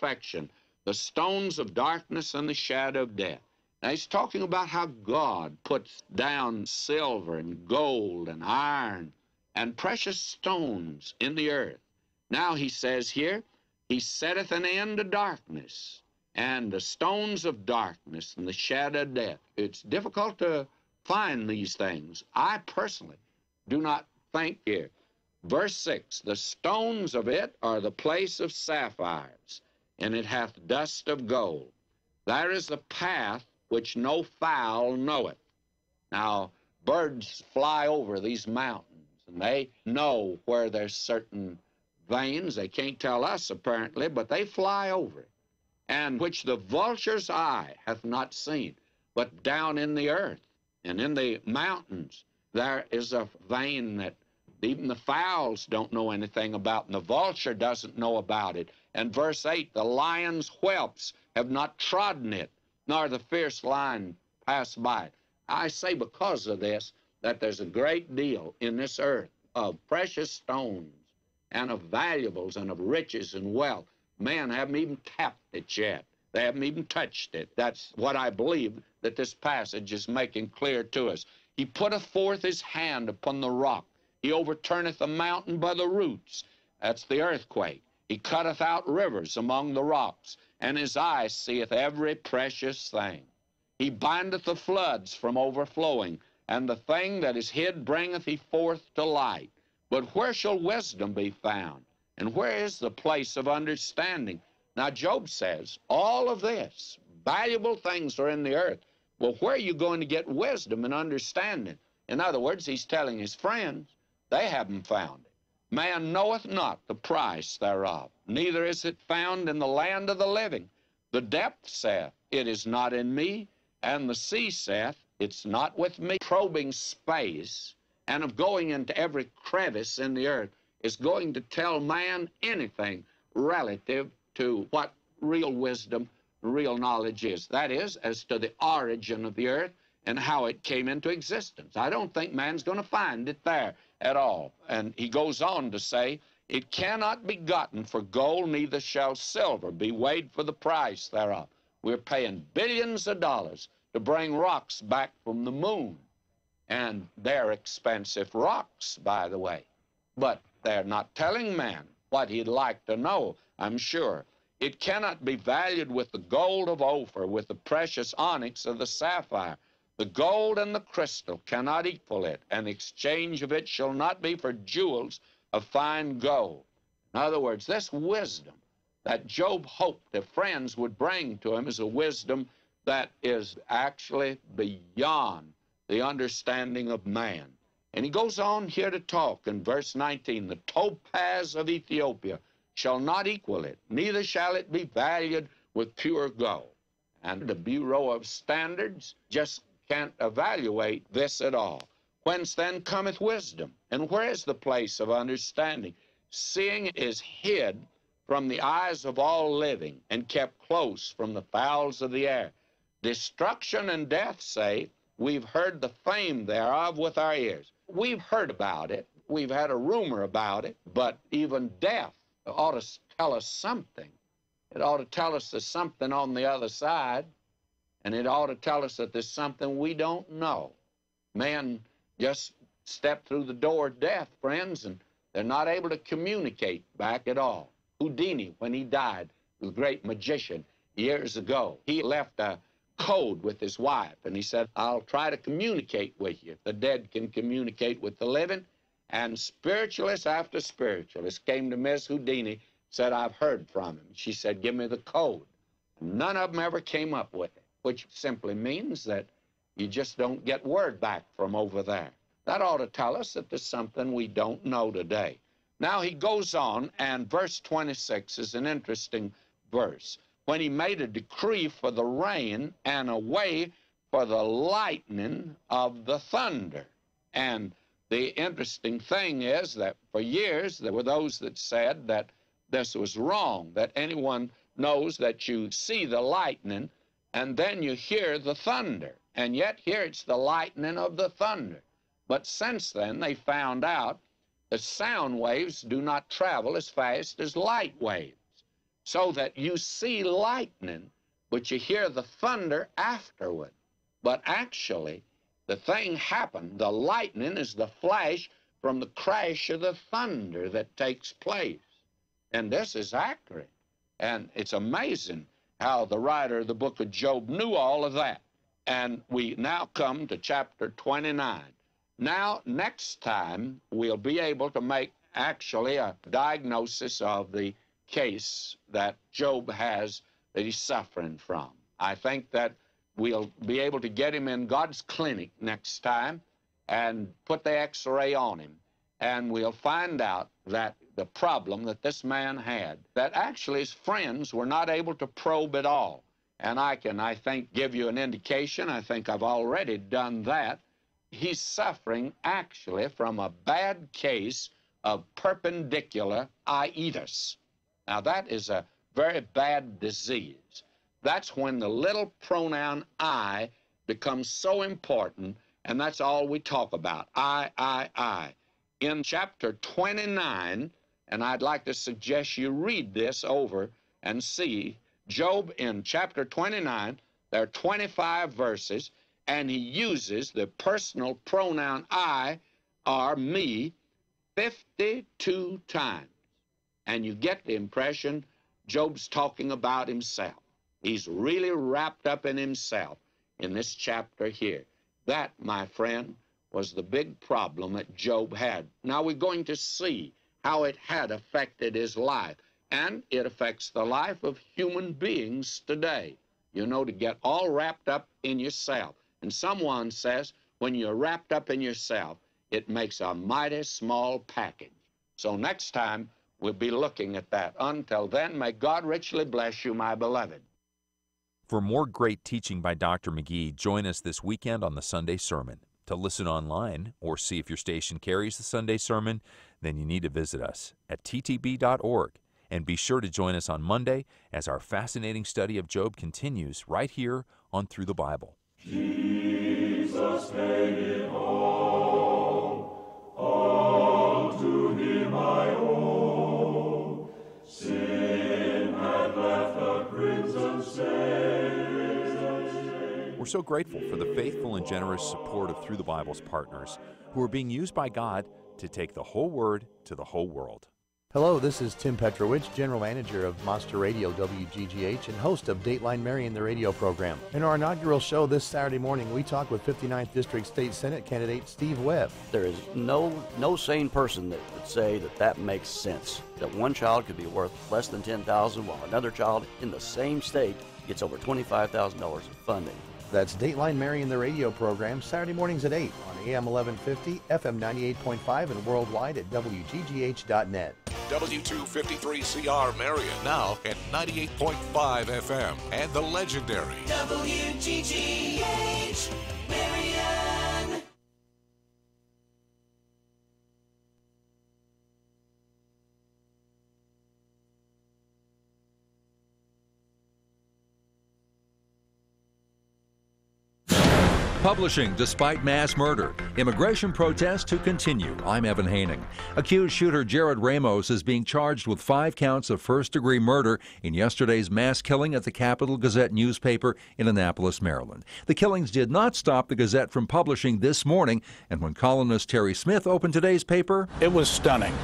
inspection, the stones of darkness and the shadow of death. Now, he's talking about how God puts down silver and gold and iron and precious stones in the earth. Now, he says here, he setteth an end to darkness and the stones of darkness and the shadow of death. It's difficult to find these things. I personally do not think here. Verse 6, the stones of it are the place of sapphires, and it hath dust of gold. There is the path which no fowl knoweth. Now, birds fly over these mountains, and they know where there's certain veins. They can't tell us, apparently, but they fly over it, and which the vulture's eye hath not seen. But down in the earth and in the mountains, there is a vein that even the fowls don't know anything about, and the vulture doesn't know about it. And verse 8, the lion's whelps have not trodden it, nor the fierce lion passed by it. I say because of this, that there's a great deal in this earth of precious stones and of valuables and of riches and wealth. Man haven't even tapped it yet. They haven't even touched it. That's what I believe that this passage is making clear to us. He putteth forth his hand upon the rock. He overturneth the mountain by the roots. That's the earthquake. He cutteth out rivers among the rocks, and his eye seeth every precious thing. He bindeth the floods from overflowing, and the thing that is hid bringeth he forth to light. But where shall wisdom be found? And where is the place of understanding? Now, Job says, all of this, valuable things are in the earth. Well, where are you going to get wisdom and understanding? In other words, he's telling his friends, they haven't found it. Man knoweth not the price thereof, neither is it found in the land of the living. The depth saith, it is not in me, and the sea saith, it's not with me. Probing space and of going into every crevice in the earth is going to tell man anything relative to what real wisdom, real knowledge is. That is, as to the origin of the earth and how it came into existence. I don't think man's going to find it there at all. And he goes on to say, it cannot be gotten for gold, neither shall silver be weighed for the price thereof. We're paying billions of dollars to bring rocks back from the moon. And they're expensive rocks, by the way. But they're not telling man what he'd like to know, I'm sure. It cannot be valued with the gold of Ophir, with the precious onyx of the sapphire. The gold and the crystal cannot equal it, and the exchange of it shall not be for jewels of fine gold. In other words, this wisdom that Job hoped the friends would bring to him is a wisdom that is actually beyond the understanding of man. And he goes on here to talk in verse 19, the topaz of Ethiopia shall not equal it, neither shall it be valued with pure gold. And the Bureau of Standards just can't evaluate this at all. Whence then cometh wisdom? And where is the place of understanding? Seeing is hid from the eyes of all living, and kept close from the fowls of the air. Destruction and death say, we've heard the fame thereof with our ears. We've heard about it. We've had a rumor about it. But even death ought to tell us something. It ought to tell us there's something on the other side. And it ought to tell us that there's something we don't know. Men just step through the door of death, friends, and they're not able to communicate back at all. Houdini, when he died, the great magician, years ago, he left a code with his wife, and he said, I'll try to communicate with you. The dead can communicate with the living. And spiritualist after spiritualist came to Miss Houdini, said, I've heard from him. She said, give me the code. None of them ever came up with it, which simply means that you just don't get word back from over there. That ought to tell us that there's something we don't know today. Now he goes on, and verse 26 is an interesting verse. When he made a decree for the rain and a way for the lightning of the thunder. And the interesting thing is that for years there were those that said that this was wrong, that anyone knows that you see the lightning and then you hear the thunder. And yet here it's the lightning of the thunder. But since then they found out that sound waves do not travel as fast as light waves. so that you see lightning, but you hear the thunder afterward. But actually, the thing happened. The lightning is the flash from the crash of the thunder that takes place. And this is accurate. And it's amazing how the writer of the book of Job knew all of that. And we now come to chapter 29. Now, next time, we'll be able to make actually a diagnosis of the case that Job has that he's suffering from. I think that we'll be able to get him in God's clinic next time and put the x-ray on him, and we'll find out that the problem that this man had, that actually his friends were not able to probe at all. And I can, I think, give you an indication. I think I've already done that. He's suffering actually from a bad case of perpendicular iitis. Now, that is a very bad disease. That's when the little pronoun I becomes so important, and that's all we talk about, I. In chapter 29, and I'd like to suggest you read this over and see, Job in chapter 29, there are 25 verses, and he uses the personal pronoun I or me 52 times. And you get the impression Job's talking about himself. He's really wrapped up in himself in this chapter here. That, my friend, was the big problem that Job had. Now we're going to see how it had affected his life, and it affects the life of human beings today. You know, to get all wrapped up in yourself. And someone says, when you're wrapped up in yourself, it makes a mighty small package. So next time, we'll be looking at that. Until then, may God richly bless you, my beloved. For more great teaching by Dr. McGee, join us this weekend on the Sunday Sermon. To listen online or see if your station carries the Sunday Sermon, then you need to visit us at ttb.org. And be sure to join us on Monday as our fascinating study of Job continues right here on Through the Bible. Jesus paid it all to him I owe. Sin had left a crimson stain. We're so grateful for the faithful and generous support of Through the Bible's partners who are being used by God to take the whole Word to the whole world. Hello, this is Tim Petrovich, General Manager of Monster Radio WGGH and host of Dateline Marion, the radio program. In our inaugural show this Saturday morning, we talk with 59th District State Senate candidate Steve Webb. There is no sane person that would say that makes sense, that one child could be worth less than $10,000 while another child in the same state gets over $25,000 in funding. That's Dateline Marion, the radio program, Saturday mornings at 8 on AM 1150, FM 98.5, and worldwide at WGGH.net. W253CR Marion, now at 98.5 FM, and the legendary WGGH Marion. Publishing despite mass murder. Immigration protests to continue. I'm Evan Haining. Accused shooter Jared Ramos is being charged with 5 counts of first-degree murder in yesterday's mass killing at the Capital Gazette newspaper in Annapolis, Maryland. The killings did not stop the Gazette from publishing this morning, and when columnist Terry Smith opened today's paper, it was stunning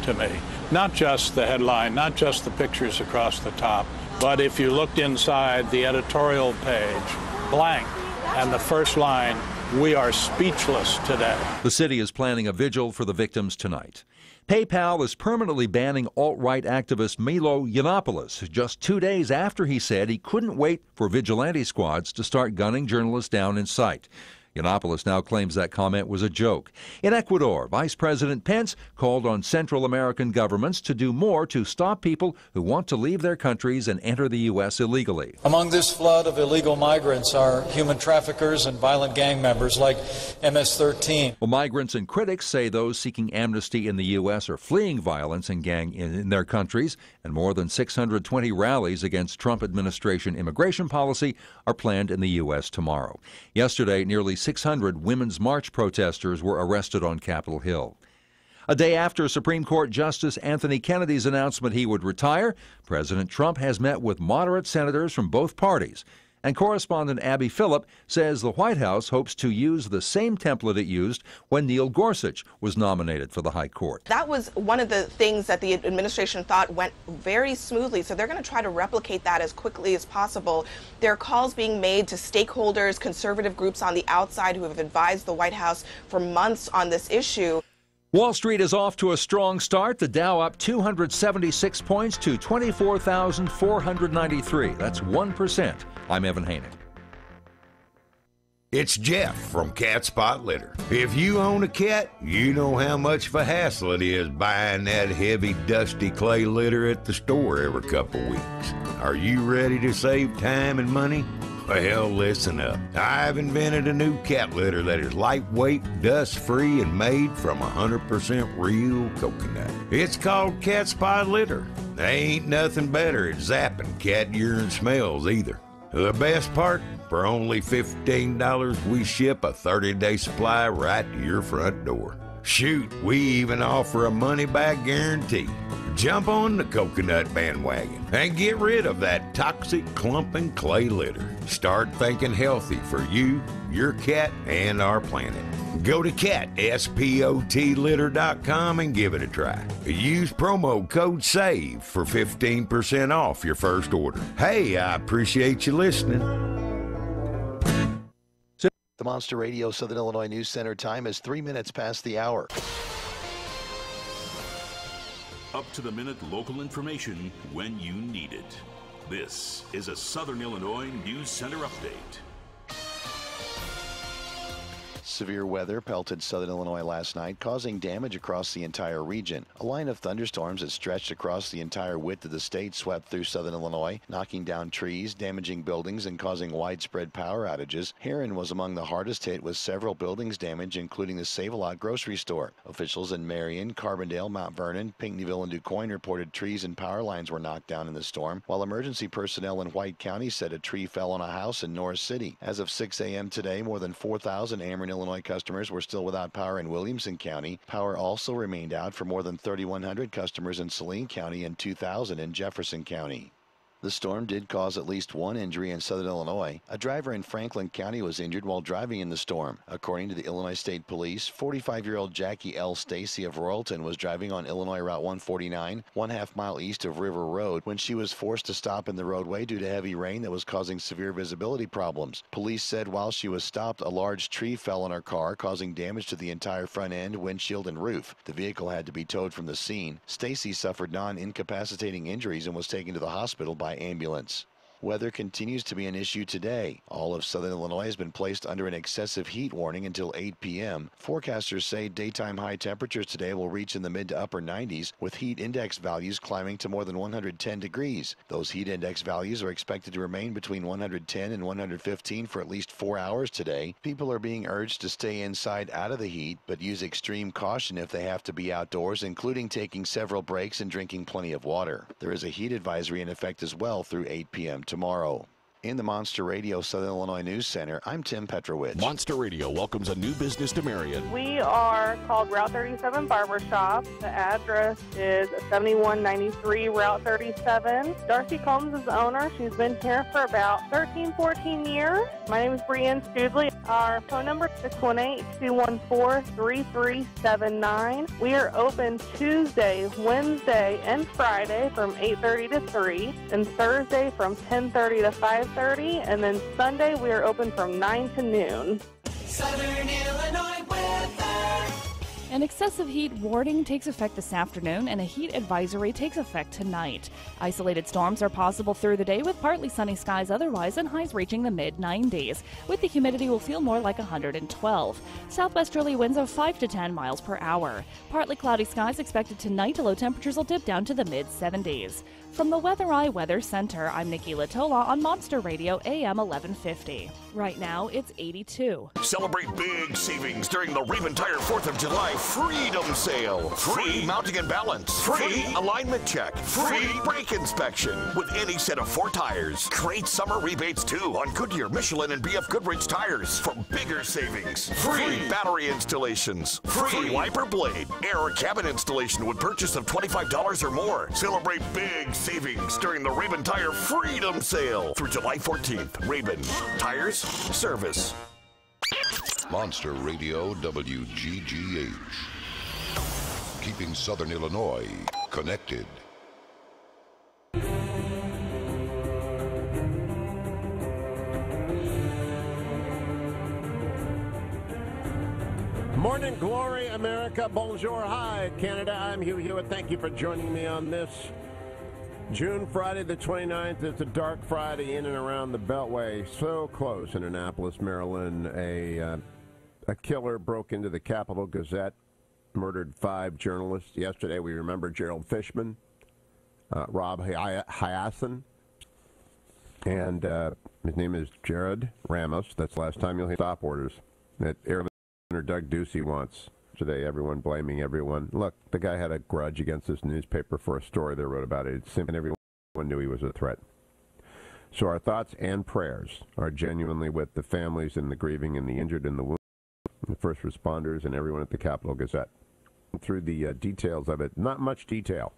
to me. Not just the headline, not just the pictures across the top, but if you looked inside the editorial page, blank. And the first line, "We are speechless today." The city is planning a vigil for the victims tonight. PayPal is permanently banning alt-right activist Milo Yiannopoulos just 2 days after he said he couldn't wait for vigilante squads to start gunning journalists down in sight. Yiannopoulos now claims that comment was a joke. In Ecuador, Vice President Pence called on Central American governments to do more to stop people who want to leave their countries and enter the U.S. illegally. Among this flood of illegal migrants are human traffickers and violent gang members like MS-13. Well, migrants and critics say those seeking amnesty in the U.S. are fleeing violence and gang in their countries, and more than 620 rallies against Trump administration immigration policy are planned in the U.S. tomorrow. Yesterday, nearly 600 Women's March protesters were arrested on Capitol Hill. A day after Supreme Court Justice Anthony Kennedy's announcement he would retire, President Trump has met with moderate senators from both parties. And correspondent Abby Phillip says the White House hopes to use the same template it used when Neil Gorsuch was nominated for the High Court. That was one of the things that the administration thought went very smoothly, so they're going to try to replicate that as quickly as possible. There are calls being made to stakeholders, conservative groups on the outside who have advised the White House for months on this issue. Wall Street is off to a strong start. The Dow up 276 points to 24,493. That's 1%. I'm Evan Haney. It's Jeff from Cat Spot Litter. If you own a cat, you know how much of a hassle it is buying that heavy, dusty clay litter at the store every couple weeks. Are you ready to save time and money? Well, listen up. I've invented a new cat litter that is lightweight, dust-free, and made from 100% real coconut. It's called Cat Spot Litter. There ain't nothing better at zapping cat urine smells either. The best part, for only $15, we ship a 30-day supply right to your front door. Shoot, we even offer a money-back guarantee. Jump on the coconut bandwagon and get rid of that toxic clumping clay litter. Start thinking healthy for you, your cat, and our planet. Go to catspotlitter.com and give it a try. Use promo code SAVE for 15% off your first order. Hey, I appreciate you listening. The Monster Radio Southern Illinois News Center time is 3 minutes past the hour. Up-to-the-minute local information when you need it. This is a Southern Illinois News Center update. Severe weather pelted southern Illinois last night, causing damage across the entire region. A line of thunderstorms that stretched across the entire width of the state swept through southern Illinois, knocking down trees, damaging buildings, and causing widespread power outages. Heron was among the hardest hit, with several buildings damaged, including the Save-A-Lot grocery store. Officials in Marion, Carbondale, Mount Vernon, Pinckneyville, and DuQuoin reported trees and power lines were knocked down in the storm, while emergency personnel in White County said a tree fell on a house in Norris City. As of 6 a.m. today, more than 4,000 Ameren, Illinois customers were still without power in Williamson County. Power also remained out for more than 3,100 customers in Saline County and 2,000 in Jefferson County. The storm did cause at least one injury in southern Illinois. A driver in Franklin County was injured while driving in the storm. According to the Illinois State Police, 45-year-old Jackie L. Stacy of Royalton was driving on Illinois Route 149, 1/2 mile east of River Road, when she was forced to stop in the roadway due to heavy rain that was causing severe visibility problems. Police said while she was stopped, a large tree fell on her car, causing damage to the entire front end, windshield, and roof. The vehicle had to be towed from the scene. Stacy suffered non-incapacitating injuries and was taken to the hospital by ambulance. Weather continues to be an issue today. All of southern Illinois has been placed under an excessive heat warning until 8 p.m. Forecasters say daytime high temperatures today will reach in the mid to upper 90s, with heat index values climbing to more than 110 degrees. Those heat index values are expected to remain between 110 and 115 for at least 4 hours today. People are being urged to stay inside out of the heat, but use extreme caution if they have to be outdoors, including taking several breaks and drinking plenty of water. There is a heat advisory in effect as well through 8 p.m. tomorrow. In the Monster Radio Southern Illinois News Center, I'm Tim Petrovich. Monster Radio welcomes a new business to Marion. We are called Route 37 Barbershop. The address is 7193 Route 37. Darcy Combs is the owner. She's been here for about 14 years. My name is Brianne Studley. Our phone number is 618-214-3379. We are open Tuesday, Wednesday, and Friday from 8:30 to 3, and Thursday from 10:30 to 5:30, and then Sunday we are open from 9 to noon. Southern Illinois weather. An excessive heat warning takes effect this afternoon, and a heat advisory takes effect tonight. Isolated storms are possible through the day with partly sunny skies otherwise, and highs reaching the mid-90s. With the humidity, will feel more like 112. Southwesterly winds of 5 to 10 miles per hour. Partly cloudy skies expected tonight. Low temperatures will dip down to the mid-70s. From the Weather Eye Weather Center, I'm Nikki Latola on Monster Radio AM 1150. Right now, it's 82. Celebrate big savings during the Raven Tire 4th of July Freedom Sale. Free mounting and balance. Free alignment check. Free brake inspection with any set of 4 tires. Great summer rebates too on Goodyear, Michelin, and BF Goodrich tires for bigger savings. Free battery installations. Free wiper blade. Air or cabin installation with purchase of $25 or more. Celebrate big savings during the Raven Tire Freedom Sale through July 14th. Raven Tires Service. Monster Radio WGGH. Keeping Southern Illinois connected. Morning glory, America. Bonjour, hi, Canada. I'm Hugh Hewitt. Thank you for joining me on this June Friday the 29th. It's a dark Friday in and around the Beltway. So close in Annapolis, Maryland. A killer broke into the Capital Gazette, murdered 5 journalists. Yesterday we remember Gerald Fishman, Rob Hyacinth, and his name is Jared Ramos. That's the last time you'll hear stop orders that Airman Doug Ducey wants. Today, everyone blaming everyone. Look, the guy had a grudge against this newspaper for a story they wrote about it. And everyone knew he was a threat. So our thoughts and prayers are genuinely with the families and the grieving and the injured and the wounded, the first responders and everyone at the Capital Gazette. Through the details of it, not much detail.